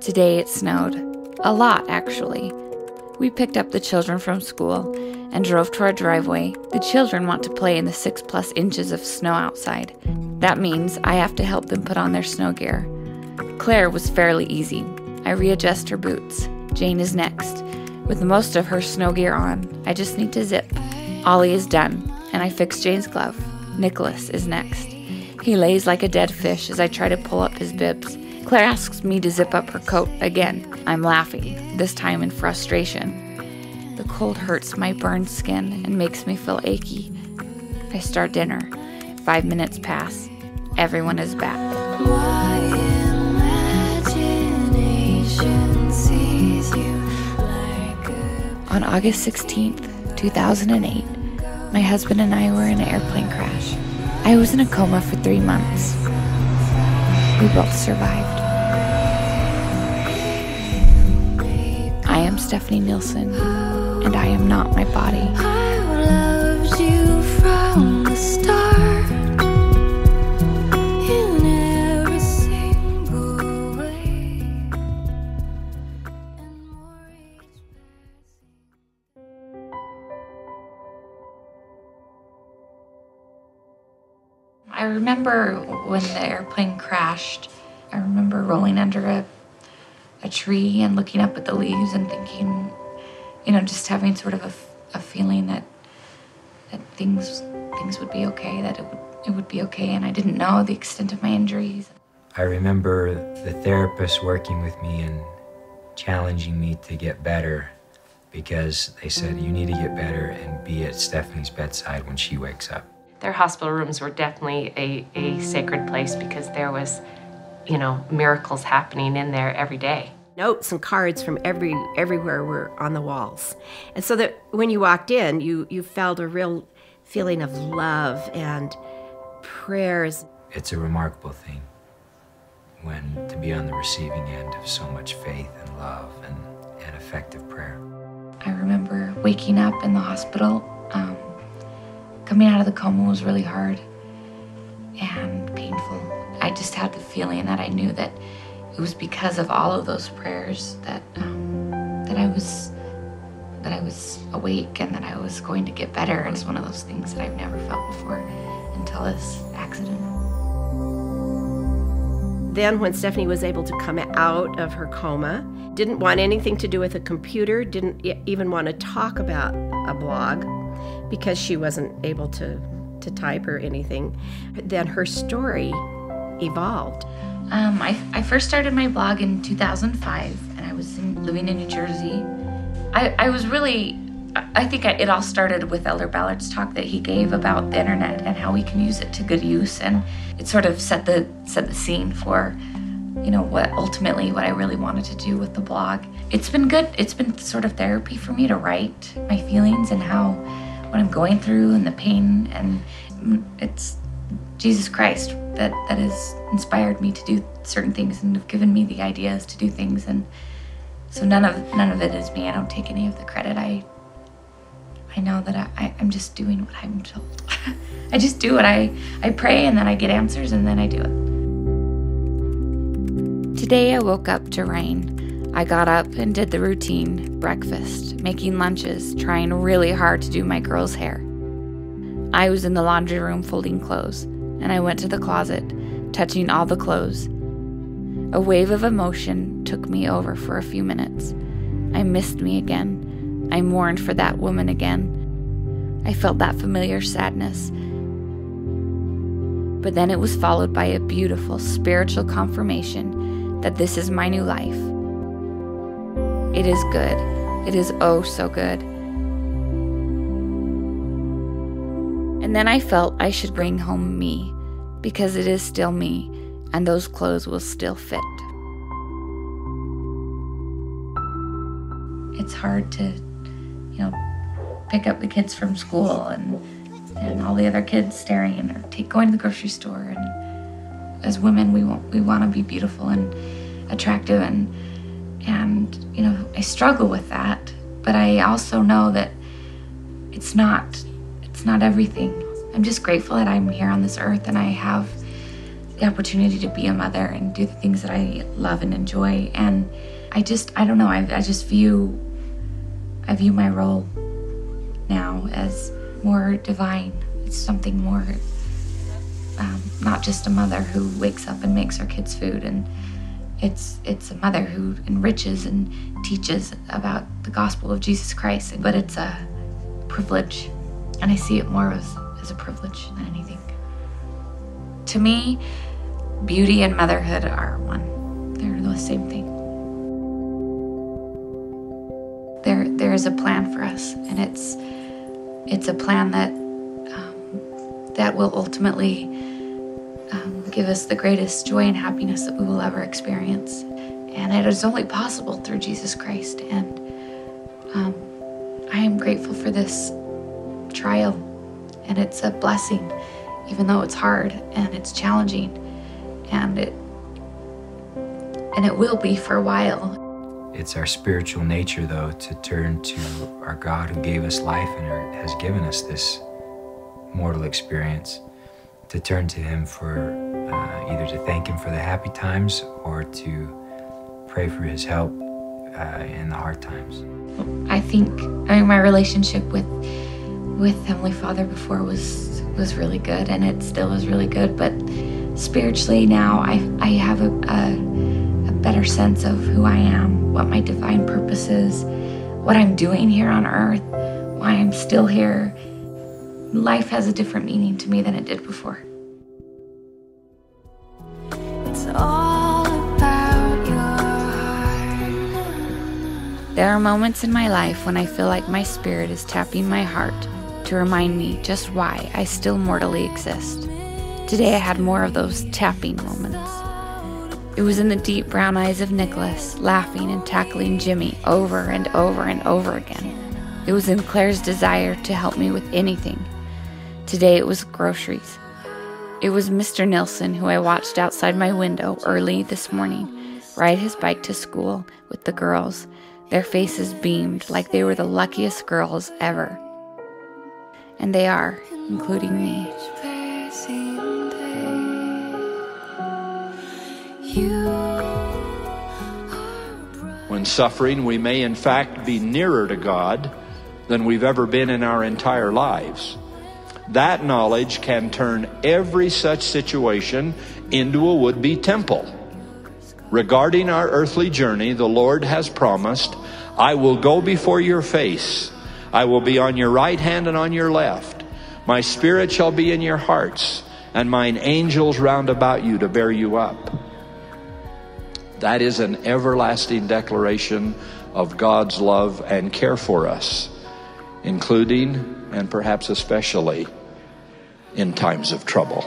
Today it snowed. A lot, actually. We picked up the children from school and drove to our driveway. The children want to play in the 6+ inches of snow outside. That means I have to help them put on their snow gear. Claire was fairly easy. I readjust her boots. Jane is next. With most of her snow gear on, I just need to zip. Ollie is done, and I fix Jane's glove. Nicholas is next. He lays like a dead fish as I try to pull up his bibs. Claire asks me to zip up her coat again. I'm laughing, this time in frustration. The cold hurts my burned skin and makes me feel achy. I start dinner. 5 minutes pass. Everyone is back. My imagination sees you like on August 16th, 2008, my husband and I were in an airplane crash. I was in a coma for 3 months. We both survived. I am Stephanie Nielsen, and I am not my body. I loved you from the start, in every single way. I remember when the airplane crashed, I remember rolling under a tree and looking up at the leaves and thinking, just having sort of a feeling that things would be okay, that it would be okay, and I didn't know the extent of my injuries. I remember the therapist working with me and challenging me to get better, because they said, you need to get better and be at Stephanie's bedside when she wakes up. Their hospital rooms were definitely a sacred place, because there was, miracles happening in there every day. Notes and cards from everywhere were on the walls. And so that when you walked in, you felt a real feeling of love and prayers. It's a remarkable thing to be on the receiving end of so much faith and love and effective prayer. I remember waking up in the hospital. Coming out of the coma was really hard and painful. I just had the feeling that I knew that it was because of all of those prayers that I was awake and that I was going to get better. And it's one of those things that I've never felt before until this accident. Then when Stephanie was able to come out of her coma, didn't want anything to do with a computer, didn't even want to talk about a blog because she wasn't able to type or anything, then her story evolved. I first started my blog in 2005, and I was living in New Jersey. I think it all started with Elder Ballard's talk that he gave about the internet and how we can use it to good use, and it sort of set the scene for, what I really wanted to do with the blog. It's been good. It's been sort of therapy for me to write my feelings and what I'm going through and the pain, and it's Jesus Christ that has inspired me to do certain things and have given me the ideas to do things, and so none of it is me. I don't take any of the credit. I know that I'm just doing what I'm told. I just do it. I pray, and then I get answers, and then I do it. Today I woke up to rain. I got up and did the routine, breakfast, making lunches, trying really hard to do my girls' hair. I was in the laundry room folding clothes, and I went to the closet, touching all the clothes. A wave of emotion took me over for a few minutes. I missed me again. I mourned for that woman again. I felt that familiar sadness. But then it was followed by a beautiful spiritual confirmation that this is my new life. It is good. It is oh so good. And then I felt I should bring home me, because it is still me, and those clothes will still fit. It's hard to, pick up the kids from school and all the other kids staring, or going to the grocery store. And as women, we want to be beautiful and attractive, and I struggle with that. But I also know that it's not everything. I'm just grateful that I'm here on this earth, and I have the opportunity to be a mother and do the things that I love and enjoy. And I don't know, I view my role now as more divine. It's something more, not just a mother who wakes up and makes her kids food, and it's a mother who enriches and teaches about the gospel of Jesus Christ, but it's a privilege, and I see it more as a privilege than anything. To me, beauty and motherhood are one. They're the same thing. There is a plan for us, and it's a plan that will ultimately give us the greatest joy and happiness that we will ever experience. And it is only possible through Jesus Christ. And I am grateful for this trial, and it's a blessing, even though it's hard and it's challenging, and it will be for a while. It's our spiritual nature, though, to turn to our God who gave us life and has given us this mortal experience, to turn to Him for either to thank Him for the happy times or to pray for His help in the hard times. I mean, my relationship with Heavenly Father before was really good, and it still is really good, but spiritually now I have a better sense of who I am, what my divine purpose is, what I'm doing here on earth, why I'm still here. Life has a different meaning to me than it did before. It's all about your heart. There are moments in my life when I feel like my spirit is tapping my heart to remind me just why I still mortally exist. Today I had more of those tapping moments. It was in the deep brown eyes of Nicholas, laughing and tackling Jimmy over and over and over again. It was in Claire's desire to help me with anything. Today it was groceries. It was Mr. Nilsson, who I watched outside my window early this morning, ride his bike to school with the girls. Their faces beamed like they were the luckiest girls ever. And they are, including me. When suffering, we may in fact be nearer to God than we've ever been in our entire lives. That knowledge can turn every such situation into a would-be temple. Regarding our earthly journey, the Lord has promised, "I will go before your face. I will be on your right hand and on your left. My spirit shall be in your hearts, and mine angels round about you to bear you up." That is an everlasting declaration of God's love and care for us, including and perhaps especially in times of trouble.